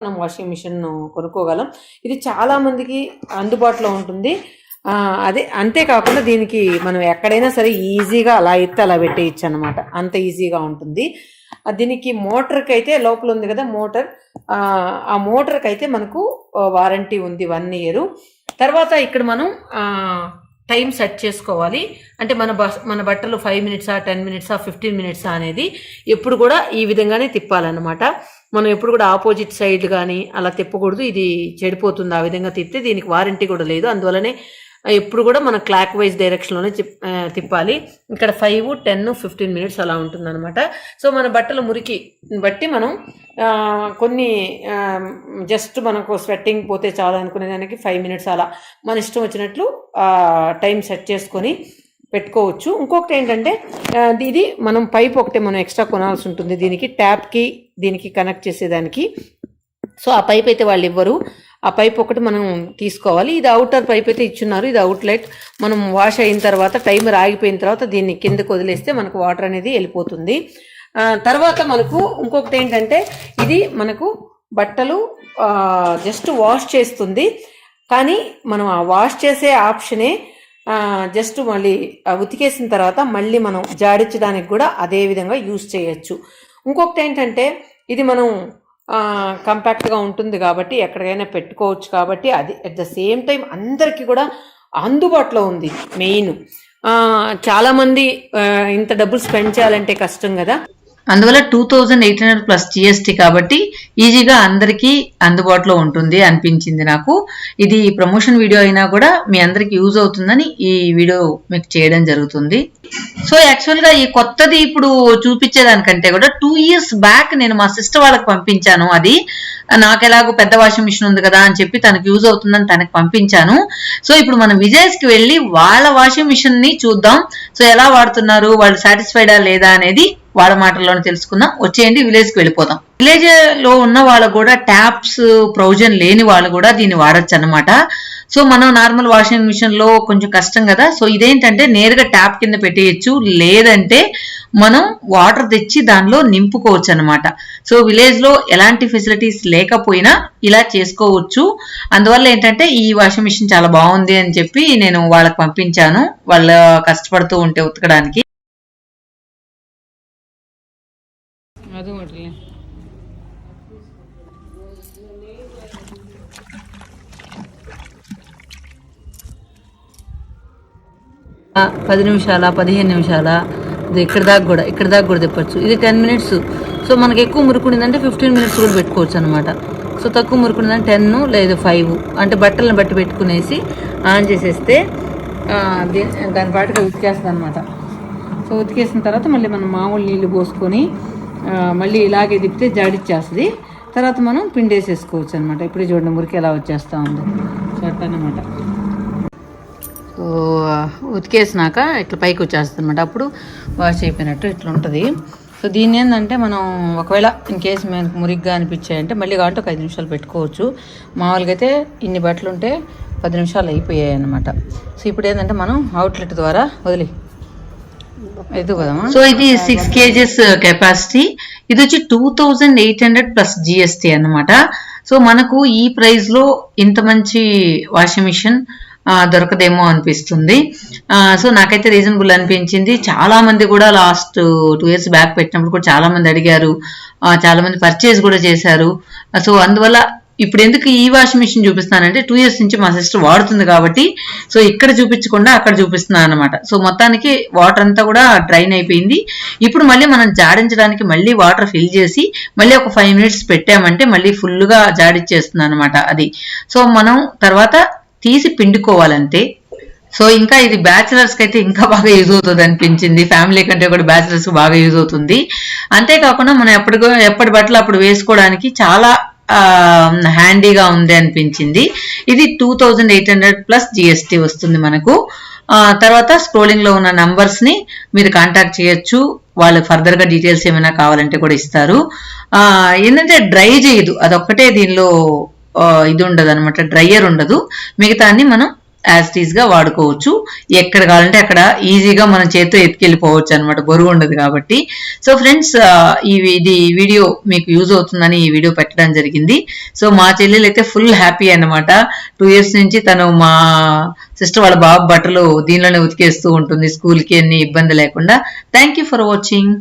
మనం washing machine కొనుక్కోగలం. ఇది చాలా మందికి అందుబాటులో ఉంటుంది. అదే అంతేకాకుండా దీనికి మనం ఎక్కడైనా సరే ఈజీగా అలా ఎత్తి అలా పెట్టేయచ్చు అనమాట. అంత ఈజీగా ఉంటుంది. దీనికి మోటార్కి అయితే లోపల ఉంది కదా మోటార్, ఆ మోటార్కి అయితే మనకు వారంటీ ఉంది 1 year. తర్వాత ఇక్కడ మనం టైం సెట్ చేసుకోవాలి. అంటే మన బట్టలు 5 minutes 10 minutes 15 minutes అనేది ఎప్పుడు కూడా ఈ విధంగానే తిప్పాలన్నమాట. మనం ఎప్పుడు కూడా ఆపోజిట్ సైడ్ కానీ అలా తిప్పకూడదు, ఇది చెడిపోతుంది. ఆ విధంగా తిప్పితే దీనికి వారంటీ కూడా లేదు. అందువల్లనే ఎప్పుడు కూడా మనం క్లాక్ వైజ్ డైరెక్షన్లోనే తిప్పాలి. ఇక్కడ 5, 10, 15 minutes అలా ఉంటుంది అనమాట. సో మన బట్టల మురికి బట్టి మనం కొన్ని జస్ట్ మనకు స్వెట్టింగ్ పోతే చాలు అనుకునే దానికి 5 minutes అలా మన ఇష్టం వచ్చినట్లు టైం సెట్ చేసుకొని పెట్టుకోవచ్చు. ఇంకొకటి ఏంటంటే ఇది మనం పైప్ ఒకటే మనం ఎక్స్ట్రా కొనాల్సి ఉంటుంది దీనికి, ట్యాప్కి దీనికి కనెక్ట్ చేసేదానికి. సో ఆ పైప్ అయితే వాళ్ళు ఇవ్వరు, ఆ పైప్ ఒకటి మనం తీసుకోవాలి. ఇది అవుటర్ పైప్ అయితే ఇచ్చున్నారు, ఇది అవుట్లెట్. మనం వాష్ అయిన తర్వాత టైమర్ ఆగిపోయిన తర్వాత దీన్ని కిందకు వదిలేస్తే మనకు వాటర్ అనేది వెళ్ళిపోతుంది. తర్వాత మనకు ఇంకొకటి ఏంటంటే ఇది మనకు బట్టలు జస్ట్ వాష్ చేస్తుంది, కానీ మనం ఆ వాష్ చేసే ఆప్షనే జస్ట్ మళ్ళీ ఉతికేసిన తర్వాత మళ్ళీ మనం జాడించడానికి కూడా అదే విధంగా యూజ్ చేయొచ్చు. ఇంకొకటి ఏంటంటే ఇది మనం కంపాక్ట్గా ఉంటుంది కాబట్టి ఎక్కడికైనా పెట్టుకోవచ్చు కాబట్టి అది అట్ ద సేమ్ టైం అందరికీ కూడా అందుబాటులో ఉంది. మెయిన్ చాలామంది ఇంత డబ్బులు స్పెండ్ చేయాలంటే కష్టం కదా, అందువల్ల 2800 ప్లస్ GST కాబట్టి ఈజీగా అందరికీ అందుబాటులో ఉంటుంది అనిపించింది నాకు. ఇది ప్రమోషన్ వీడియో అయినా కూడా మీ అందరికి యూజ్ అవుతుందని ఈ వీడియో మీకు చేయడం జరుగుతుంది. సో యాక్చువల్గా ఈ కొత్తది ఇప్పుడు చూపించేదానికంటే కూడా 2 years బ్యాక్ నేను మా సిస్టర్ వాళ్ళకి పంపించాను. అది నాకు ఎలాగో పెద్ద వాషింగ్ మిషన్ ఉంది కదా అని చెప్పి తనకు యూజ్ అవుతుందని తనకు పంపించాను. సో ఇప్పుడు మనం విజయ్స్కి వెళ్ళి వాళ్ళ వాషింగ్ మిషన్ ని చూద్దాం. సో ఎలా వాడుతున్నారు, వాళ్ళు సాటిస్ఫైడా లేదా అనేది వాళ్ళ మాటల్లోనే తెలుసుకుందాం. వచ్చేయండి విలేజ్కి వెళ్ళిపోదాం. విలేజ్ లో ఉన్న వాళ్ళకు కూడా ట్యాప్స్ ప్రొవిజన్ లేని వాళ్ళు కూడా దీన్ని వాడచ్చు అనమాట. సో మనం నార్మల్ వాషింగ్ మిషన్ లో కొంచెం కష్టం కదా. సో ఇదేంటంటే నేరుగా ట్యాప్ కింద పెట్టేయచ్చు, లేదంటే మనం వాటర్ తెచ్చి దానిలో నింపుకోవచ్చు అనమాట. సో విలేజ్ లో ఎలాంటి ఫెసిలిటీస్ లేకపోయినా ఇలా చేసుకోవచ్చు. అందువల్ల ఏంటంటే ఈ వాషింగ్ మిషన్ చాలా బాగుంది అని చెప్పి నేను వాళ్ళకి పంపించాను, వాళ్ళు కష్టపడుతూ ఉంటే ఉతకడానికి. అది 10 నిమిషాల 15 నిమిషాల ఇక్కడ దాకా కూడా తిప్పచ్చు. ఇది 10 minutes. సో మనకి ఎక్కువ మురుకుండిందంటే 15 minutes కూడా పెట్టుకోవచ్చు అనమాట. సో తక్కువ మురుకుండిందంటే 10 లేదు 5 అంటే బట్టలను బట్టి పెట్టుకునేసి ఆన్ చేసేస్తే దాని పాటుగా ఉతికేస్తుంది అనమాట. సో ఉతికేసిన తర్వాత మళ్ళీ మనం మామూలు నీళ్ళు పోసుకొని మళ్ళీ ఇలాగే తిప్పితే జాడిచ్చేస్తుంది. తర్వాత మనం పిండేసేసుకోవచ్చు అనమాట. ఇప్పుడు చూడండి మురికి ఎలా వచ్చేస్తూ ఉంది. సో అట్టనమాట. సో ఉతికేసినాక ఇట్లా పైకి వచ్చేస్తుంది అనమాట. అప్పుడు వాష్ అయిపోయినట్టు ఇట్లా ఉంటుంది. సో దీన్ని ఏంటంటే మనం ఒకవేళ ఇన్ కేసు మనకు మురిగ్గా అనిపించాయంటే మళ్ళీ కాబట్టి ఒక 5 నిమిషాలు పెట్టుకోవచ్చు. మామూలుగా అయితే ఇన్ని బట్టలు ఉంటే 10 నిమిషాలు అయిపోయాయి అనమాట. సో ఇప్పుడు ఏంటంటే మనం అవుట్లెట్ ద్వారా వదిలి సో ఇది 6 kgs కెపాసిటీ. ఇది వచ్చి 2800 ప్లస్ GST అనమాట. సో మనకు ఈ ప్రైస్ లో ఇంత మంచి వాషింగ్ మిషన్ దొరకదేమో అనిపిస్తుంది. సో నాకైతే రీజనబుల్ అనిపించింది. చాలా మంది కూడా లాస్ట్ 2 years బ్యాక్ పెట్టినప్పుడు కూడా చాలా మంది అడిగారు, చాలా మంది పర్చేజ్ కూడా చేశారు. సో అందువల్ల ఇప్పుడు ఎందుకు ఈ వాషింగ్ మిషన్ చూపిస్తున్నానంటే 2 years నుంచి మా సిస్టర్ వాడుతుంది కాబట్టి సో ఇక్కడ చూపించకుండా అక్కడ చూపిస్తున్నాను అనమాట. సో మొత్తానికి వాటర్ అంతా కూడా డ్రైన్ అయిపోయింది. ఇప్పుడు మళ్ళీ మనం జాడించడానికి మళ్ళీ వాటర్ ఫిల్ చేసి మళ్ళీ ఒక 5 minutes పెట్టామంటే మళ్ళీ ఫుల్గా జాడిచ్చేస్తున్నాను అనమాట అది. సో మనం తర్వాత తీసి పిండుకోవాలంతే. సో ఇంకా ఇది బ్యాచిలర్స్కి అయితే ఇంకా బాగా యూజ్ అవుతుంది అనిపించింది. ఫ్యామిలీ కంటే కూడా బ్యాచిలర్స్కి బాగా యూజ్ అవుతుంది. అంతేకాకుండా మనం ఎప్పటి బట్టలు అప్పుడు వేసుకోవడానికి చాలా హ్యాండీగా ఉంది అనిపించింది. ఇది 2800 ప్లస్ GST వస్తుంది మనకు. తర్వాత స్క్రోలింగ్ లో ఉన్న నంబర్స్ ని మీరు కాంటాక్ట్ చేయొచ్చు, వాళ్ళు ఫర్దర్ గా డీటెయిల్స్ ఏమైనా కావాలంటే కూడా ఇస్తారు. ఏంటంటే డ్రై చేయదు, అదొక్కటే దీనిలో ఇది ఉండదు అనమాట, డ్రైయర్ ఉండదు. మిగతా అన్ని మనం యాజ్ టీజ్ గా వాడుకోవచ్చు. ఎక్కడ కావాలంటే అక్కడ ఈజీగా మనం చేతితో ఎత్తుకెళ్ళిపోవచ్చు అనమాట, బరువు ఉండదు కాబట్టి. సో ఫ్రెండ్స్, ఇది వీడియో మీకు యూజ్ అవుతుందని ఈ వీడియో పెట్టడం జరిగింది. సో మా చెల్లెలు అయితే ఫుల్ హ్యాపీ అన్నమాట. 2 years నుంచి తను మా సిస్టర్ వాళ్ళ బాబు బట్టలు దీనిలోనే ఉతికేస్తూ ఉంటుంది, స్కూల్కి అన్ని ఇబ్బంది లేకుండా. Thank you for watching.